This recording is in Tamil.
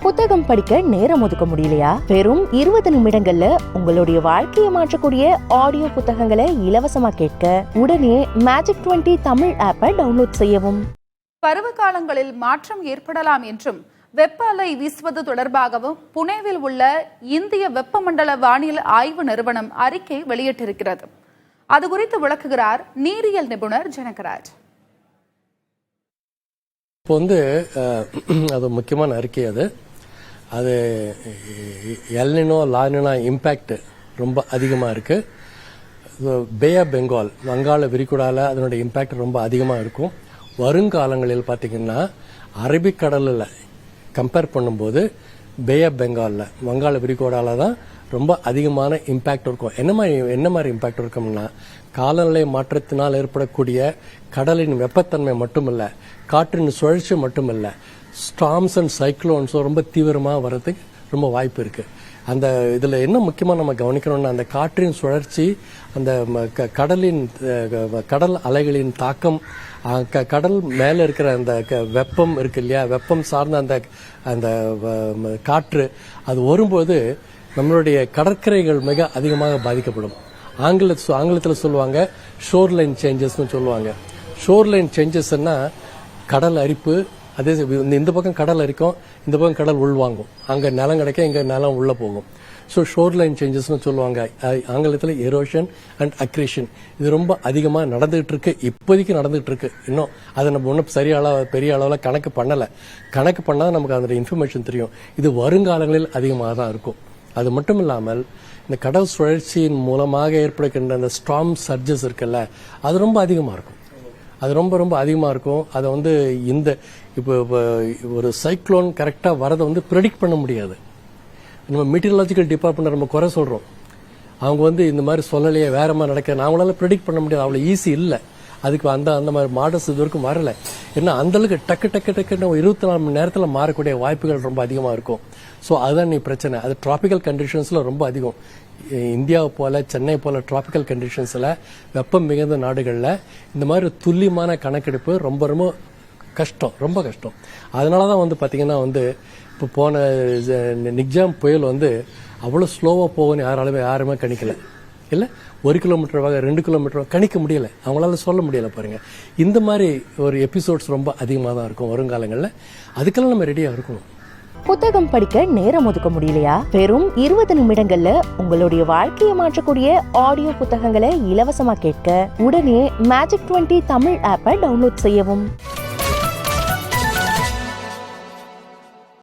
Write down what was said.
புத்தகம் படிக்க நேரம் ஒதுக்க முடியலையா? வெறும் 20 நிமிடங்கள்ல உங்களுடைய வாழ்க்கையை மாற்றக்கூடிய ஆடியோ புத்தகங்களை இலவசமா கேட்க உடனே மேஜிக் 20 தமிழ் ஆப்பை டவுன்லோட் செய்யவும். பருவ காலங்களில் மாற்றம் ஏற்படலாம் என்றும் வெப்ப அலை வீசுவது தொடர்பாகவும் புனேவில் உள்ள இந்திய வெப்பமண்டல வானிலை ஆய்வு நிறுவனம் அறிக்கை வெளியிட்டிருக்கிறது. அது குறித்து விளக்குகிறார் நீரியல் நிபுணர் ஜனகராஜ். இப்போ அது முக்கியமான அறிக்கை. அது எல்னினோ லானினோ இம்பேக்ட் ரொம்ப அதிகமாக இருக்கு. பே ஆஃப் பெங்கால் வங்காள விரிகுடாவில் அதனுடைய இம்பேக்ட் ரொம்ப அதிகமாக இருக்கும். வருங்காலங்களில் பார்த்தீங்கன்னா அரபிக்கடலில் கம்பேர் பண்ணும்போது பே ஆஃப் பெங்காலில் வங்காள விரிகுடாவில் தான் ரொம்ப அதிகமான இம்பேக்ட் இருக்கும். என்ன மாதிரி இம்பேக்ட் இருக்கும்னா, காலநிலை மாற்றத்தினால் ஏற்படக்கூடிய கடலின் வெப்பத்தன்மை மட்டுமில்ல, காற்றின் சுழற்சி மட்டுமில்ல, ஸ்டார்ம்ஸ் அண்ட் சைக்ளோன்ஸும் ரொம்ப தீவிரமாக வர்றதுக்கு ரொம்ப வாய்ப்பு இருக்கு. அந்த இதில் என்ன முக்கியமாக நம்ம கவனிக்கணும்னா, அந்த காற்றின் சுழற்சி, அந்த கடல் அலைகளின் தாக்கம், கடல் மேலே இருக்கிற அந்த வெப்பம் இருக்கு இல்லையா, வெப்பம் சார்ந்த அந்த அந்த காற்று அது வரும்போது நம்மளுடைய கடற்கரைகள் மிக அதிகமாக பாதிக்கப்படும். ஆங்கிலத்தில் சொல்லுவாங்க ஷோர்லைன் சேஞ்சஸ்னு சொல்லுவாங்க. ஷோர்லைன் சேஞ்சஸ்ன்னா கடல் அரிப்பு. அதே இந்த பக்கம் கடல் அரிக்கும், இந்த பக்கம் கடல் உள்வாங்கும். அங்கே நிலம் கிடைக்க இங்கே நிலம் உள்ள போகும். ஸோ ஷோர்லைன் சேஞ்சஸ்னு சொல்லுவாங்க. ஆங்கிலத்தில் எரோஷன் அண்ட் அக்ரேஷன். இது ரொம்ப அதிகமாக நடந்துகிட்டு இருக்கு, இப்போதைக்கு நடந்துகிட்டு இருக்கு. இன்னும் அதை நம்ம ஒன்றும் பெரிய அளவில் கணக்கு பண்ணலை. கணக்கு பண்ணால் நமக்கு அதோட இன்ஃபர்மேஷன் தெரியும். இது வருங்காலங்களில் அதிகமாக தான் இருக்கும். அது மட்டும் இல்லாமல் இந்த கடல் சுழற்சியின் மூலமாக ஏற்படுகின்ற அந்த ஸ்டார்ம் சர்ஜஸ் இருக்குல்ல, அது ரொம்ப அதிகமாக இருக்கும். அது ரொம்ப அதிகமாக இருக்கும். அதை இப்போ ஒரு சைக்ளோன் கரெக்டாக வரதை ப்ரெடிக்ட் பண்ண முடியாது. நம்ம மீட்டரலாஜிக்கல் டிபார்ட்மெண்ட் நம்ம குறை சொல்கிறோம். அவங்க இந்த மாதிரி சொல்லலையே, வேற மாதிரி நடக்க, அவங்களால ப்ரெடிக்ட் பண்ண முடியாது. அவ்வளோ ஈஸி இல்லை. அதுக்கு அந்த மாதிரி மாடல்ஸ் இது வரைக்கும் வரல. ஏன்னா அந்த அளவுக்கு டக்குன்னு 24 மணி நேரத்தில் மாறக்கூடிய வாய்ப்புகள் ரொம்ப அதிகமாக இருக்கும். ஸோ அதுதான் பிரச்சனை. அது டிராபிக்கல் கண்டிஷன்ஸில் ரொம்ப அதிகம். இந்தியாவை போல, சென்னை போல டிராபிக்கல் கண்டிஷன்ஸில், வெப்பம் மிகுந்த நாடுகளில் இந்த மாதிரி துல்லியமான கணக்கெடுப்பு ரொம்ப ரொம்ப கஷ்டம். அதனால தான் பார்த்தீங்கன்னா இப்போ போன நிக்ஜாம் புயல் அவ்வளோ ஸ்லோவாக போகணும்னு யாருமே கணிக்கல. இல்லை 1 கிலோமீட்டர் 2 கிலோமீட்டர் கணிக்க முடியல, அவங்களால சொல்ல முடியல. பாருங்க, இந்த மாதிரி ஒரு எபிசோட்ஸ் ரொம்ப அதிகமாக தான் இருக்கும் வருங்காலங்களில். அதுக்கெல்லாம் நம்ம ரெடியாக இருக்கணும். புத்தகம் படிக்க நேரம் ஒதுக்க முடியலையா? வெறும் 20 நிமிடங்கள்ல உங்களுடைய வாழ்க்கையை மாற்றக்கூடிய ஆடியோ புத்தகங்களை இலவசமா கேட்க உடனே மேஜிக் 20 தமிழ் ஆப்பை டவுன்லோட் செய்யவும்.